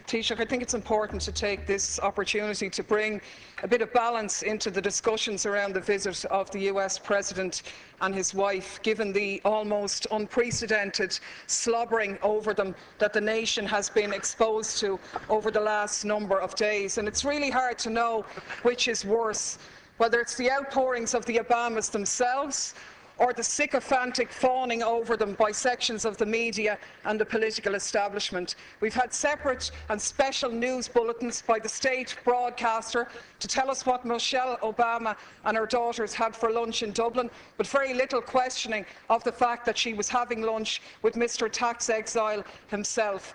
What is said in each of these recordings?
Taoiseach, I think it's important to take this opportunity to bring a bit of balance into the discussions around the visit of the US President and his wife, given the almost unprecedented slobbering over them that the nation has been exposed to over the last number of days. And it's really hard to know which is worse, whether it's the outpourings of the Obamas themselves or the sycophantic fawning over them by sections of the media and the political establishment. We've had separate and special news bulletins by the state broadcaster to tell us what Michelle Obama and her daughters had for lunch in Dublin, but very little questioning of the fact that she was having lunch with Mr. Tax Exile himself.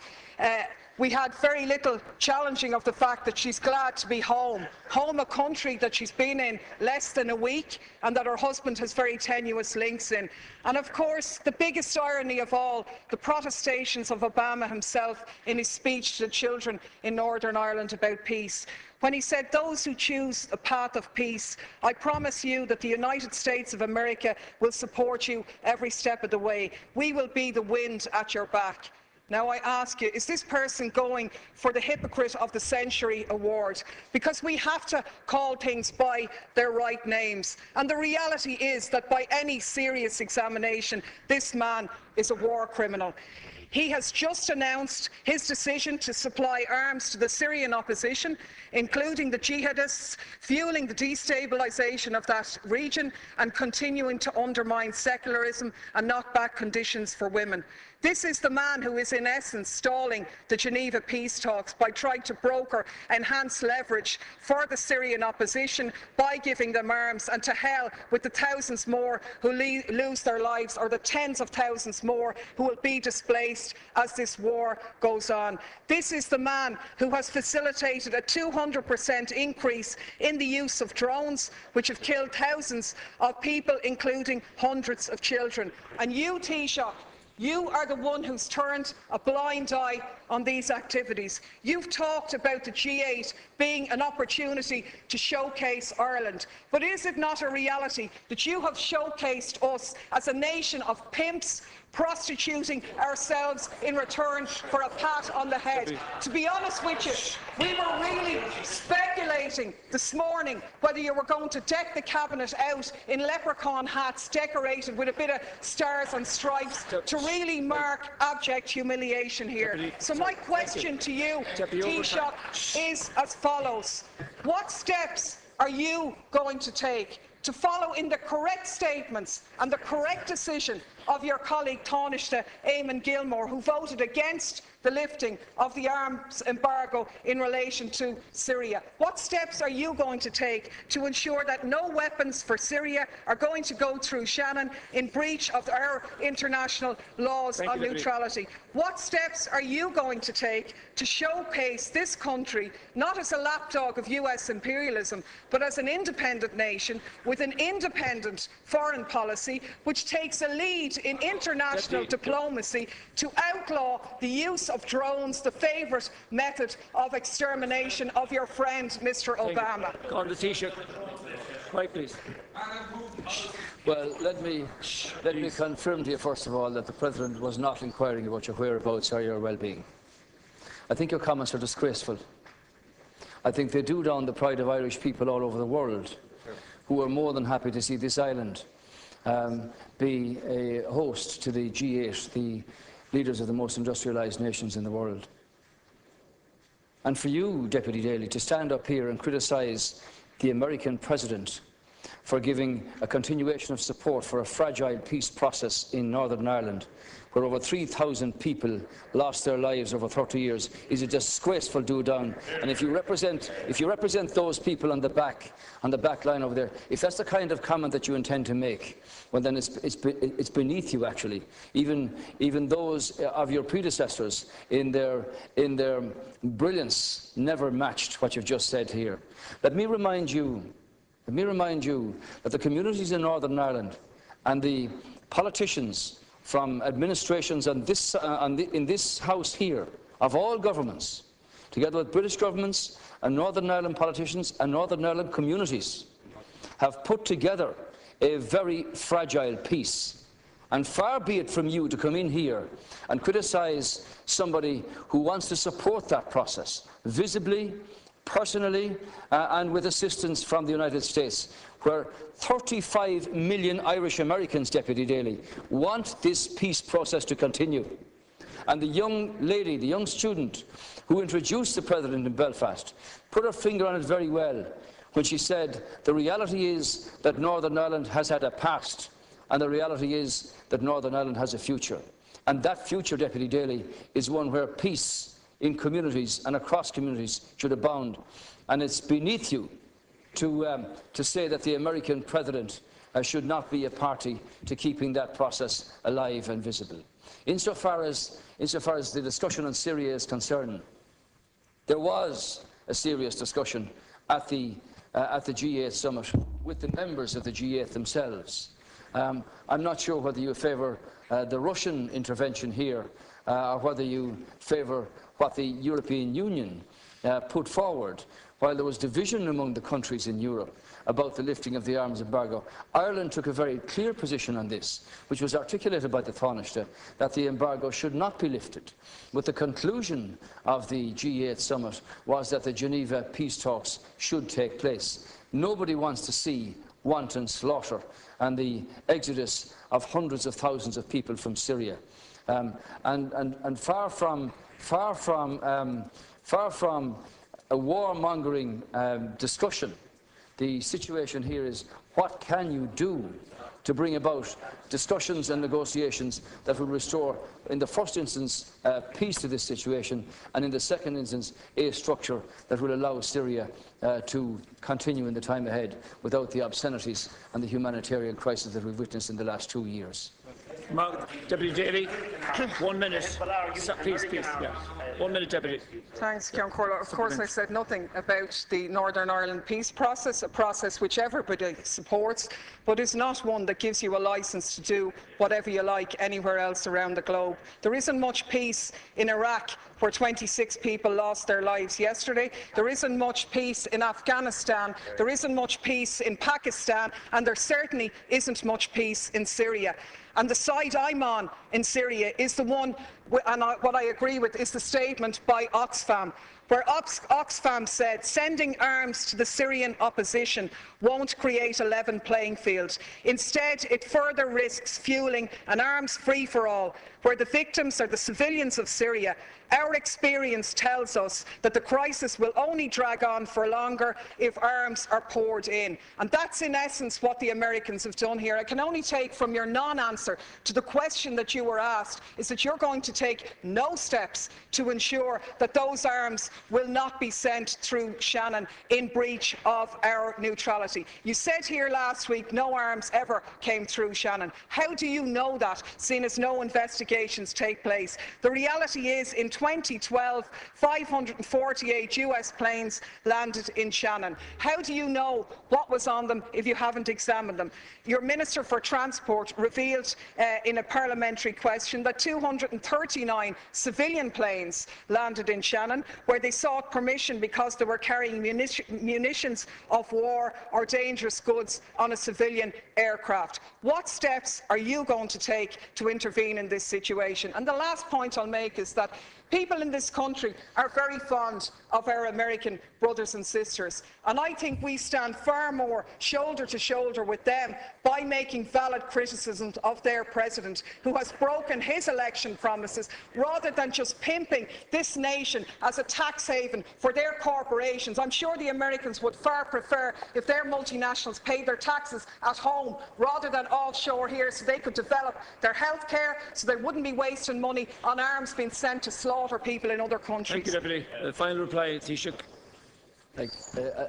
We had very little challenging of the fact that she's glad to be home, a country that she's been in less than a week and that her husband has very tenuous links in. And of course, the biggest irony of all, the protestations of Obama himself in his speech to the children in Northern Ireland about peace, when he said, "Those who choose a path of peace, I promise you that the United States of America will support you every step of the way. We will be the wind at your back." Now I ask you, is this person going for the Hypocrite of the Century award? Because we have to call things by their right names. And the reality is that by any serious examination, this man is a war criminal. He has just announced his decision to supply arms to the Syrian opposition, including the jihadists, fueling the destabilisation of that region and continuing to undermine secularism and knock back conditions for women. This is the man who is in essence stalling the Geneva peace talks by trying to broker enhanced leverage for the Syrian opposition by giving them arms, and to hell with the thousands more who lose their lives, or the tens of thousands more who will be displaced as this war goes on. This is the man who has facilitated a 200% increase in the use of drones, which have killed thousands of people, including hundreds of children. And you, Taoiseach, you are the one who's turned a blind eye on these activities. You've talked about the G8 being an opportunity to showcase Ireland, but is it not a reality that you have showcased us as a nation of pimps, prostituting ourselves in return for a pat on the head? To be honest with you, we were really speculating this morning whether you were going to deck the cabinet out in leprechaun hats decorated with a bit of stars and stripes to really mark abject humiliation here. So my question to you, Taoiseach, is as follows. What steps are you going to take to follow in the correct statements and the correct decision of your colleague Taoiseach Eamon Gilmore, who voted against the lifting of the arms embargo in relation to Syria? What steps are you going to take to ensure that no weapons for Syria are going to go through Shannon in breach of our international laws on neutrality? What steps are you going to take to showcase this country not as a lapdog of US imperialism, but as an independent nation with an independent foreign policy which takes a lead in international diplomacy to outlaw the use of drones, the favourite method of extermination of your friend Mr. Obama? On the Taoiseach. Right, please. Well, let me confirm to you first of all that the President was not inquiring about your whereabouts or your well-being. I think your comments are disgraceful. I think they do down the pride of Irish people all over the world, who are more than happy to see this island be a host to the G8, the leaders of the most industrialised nations in the world. And for you, Deputy Daly, to stand up here and criticise the American President for giving a continuation of support for a fragile peace process in Northern Ireland, where over 3,000 people lost their lives over 30 years, is a disgraceful do-down. And if you represent those people on the back line over there, if that's the kind of comment that you intend to make, well then it's beneath you actually. Even those of your predecessors in their brilliance never matched what you've just said here. Let me remind you that the communities in Northern Ireland and the politicians from administrations in this House here, of all governments, together with British governments and Northern Ireland politicians and Northern Ireland communities, have put together a very fragile peace. And far be it from you to come in here and criticise somebody who wants to support that process, visibly, personally, and with assistance from the United States, where 35 million Irish Americans, Deputy Daly, want this peace process to continue. And the young lady, the young student who introduced the President in Belfast, put her finger on it very well when she said, the reality is that Northern Ireland has had a past, and the reality is that Northern Ireland has a future. And that future, Deputy Daly, is one where peace in communities and across communities should abound. And it's beneath you to say that the American President should not be a party to keeping that process alive and visible. Insofar as the discussion on Syria is concerned, there was a serious discussion at the G8 summit with the members of the G8 themselves. I'm not sure whether you favour the Russian intervention here or whether you favour what the European Union put forward. While there was division among the countries in Europe about the lifting of the arms embargo, Ireland took a very clear position on this, which was articulated by the Taoiseach, that the embargo should not be lifted. But the conclusion of the G8 summit was that the Geneva peace talks should take place. Nobody wants to see wanton slaughter and the exodus of hundreds of thousands of people from Syria. And far from a warmongering discussion, the situation here is, what can you do to bring about discussions and negotiations that will restore, in the first instance, peace to this situation, and in the second instance, a structure that will allow Syria to continue in the time ahead without the obscenities and the humanitarian crisis that we've witnessed in the last 2 years. Deputy Daly, 1 minute. Please, yeah. 1 minute, Deputy. Thanks, Ceann Comhairle. Of course, I said nothing about the Northern Ireland peace process, a process which everybody supports, but is not one that gives you a licence to do whatever you like anywhere else around the globe. There isn't much peace in Iraq, where 26 people lost their lives yesterday. There isn't much peace in Afghanistan. There isn't much peace in Pakistan. And there certainly isn't much peace in Syria. And the side I'm on in Syria is the one, and what I agree with, is the statement by Oxfam, where Oxfam said sending arms to the Syrian opposition won't create a level playing field. Instead, it further risks fueling an arms free-for-all, where the victims are the civilians of Syria. Our experience tells us that the crisis will only drag on for longer if arms are poured in. And that's in essence what the Americans have done here. I can only take from your non-answer to the question that you were asked is that you're going to take no steps to ensure that those arms will not be sent through Shannon in breach of our neutrality. You said here last week no arms ever came through Shannon. How do you know that, seeing as no investigations take place? The reality is, in 2012, 548 US planes landed in Shannon. How do you know what was on them if you haven't examined them? Your Minister for Transport revealed in a parliamentary question that 239 civilian planes landed in Shannon, where they sought permission because they were carrying munitions of war or dangerous goods on a civilian aircraft. What steps are you going to take to intervene in this situation? And the last point I'll make is that people in this country are very fond of our American brothers and sisters, and I think we stand far more shoulder to shoulder with them by making valid criticisms of their president, who has broken his election promises, rather than just pimping this nation as a tax haven for their corporations. I'm sure the Americans would far prefer if their multinationals paid their taxes at home rather than offshore here, so they could develop their health care, so they wouldn't be wasting money on arms being sent to slaughter people in other countries. Thank you, Deputy. Final reply, Taoiseach.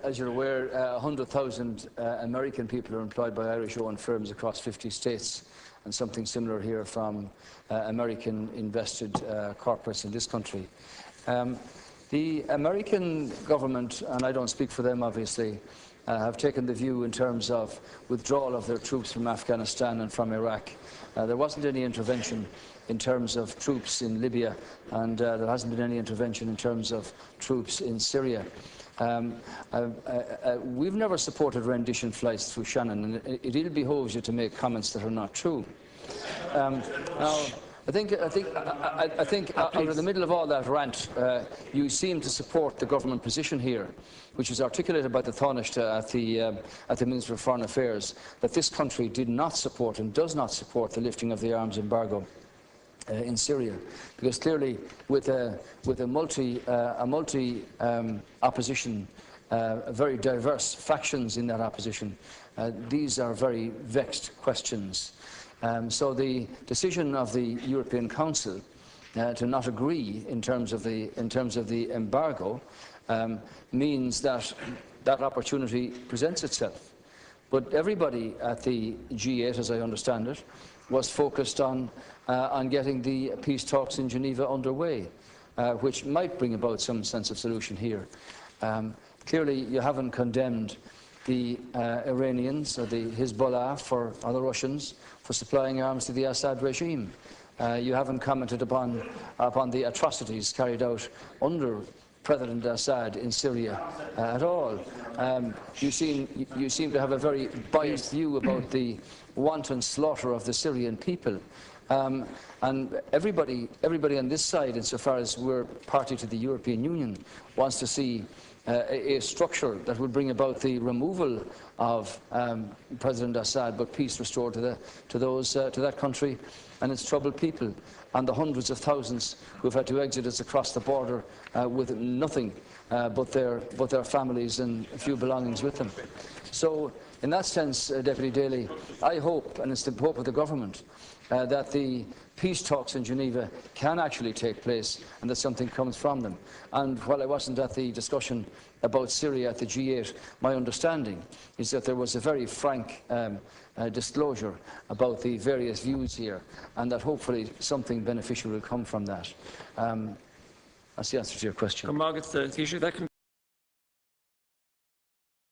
As you're aware, 100,000 American people are employed by Irish-owned firms across 50 states, and something similar here from American-invested corporates in this country. The American government, and I don't speak for them obviously, have taken the view in terms of withdrawal of their troops from Afghanistan and from Iraq. There wasn't any intervention in terms of troops in Libya, and there hasn't been any intervention in terms of troops in Syria. We've never supported rendition flights through Shannon, and it ill behoves you to make comments that are not true. Now, I think out of the middle of all that rant, you seem to support the government position here, which is articulated by the Taoiseach at the Minister of Foreign Affairs, that this country did not support and does not support the lifting of the arms embargo in Syria, because clearly with a multi opposition, very diverse factions in that opposition, these are very vexed questions. So the decision of the European Council to not agree in terms of the embargo means that that opportunity presents itself. But everybody at the G8, as I understand it, was focused on getting the peace talks in Geneva underway, which might bring about some sense of solution here. Clearly, you haven't condemned the Iranians or the Hezbollah or the Russians for supplying arms to the Assad regime. You haven't commented upon the atrocities carried out under President Assad in Syria at all. You seem to have a very biased view about the wanton slaughter of the Syrian people. And everybody on this side, insofar as we're party to the European Union, wants to see a structure that will bring about the removal of President Assad, but peace restored to that country and its troubled people, and the hundreds of thousands who have had to exit us across the border with nothing but their families and a few belongings with them. So, in that sense, Deputy Daly, I hope, and it's the hope of the government, that the peace talks in Geneva can actually take place and that something comes from them. And while I wasn't at the discussion about Syria at the G8, my understanding is that there was a very frank disclosure about the various views here, and that hopefully something beneficial will come from that. That's the answer to your question.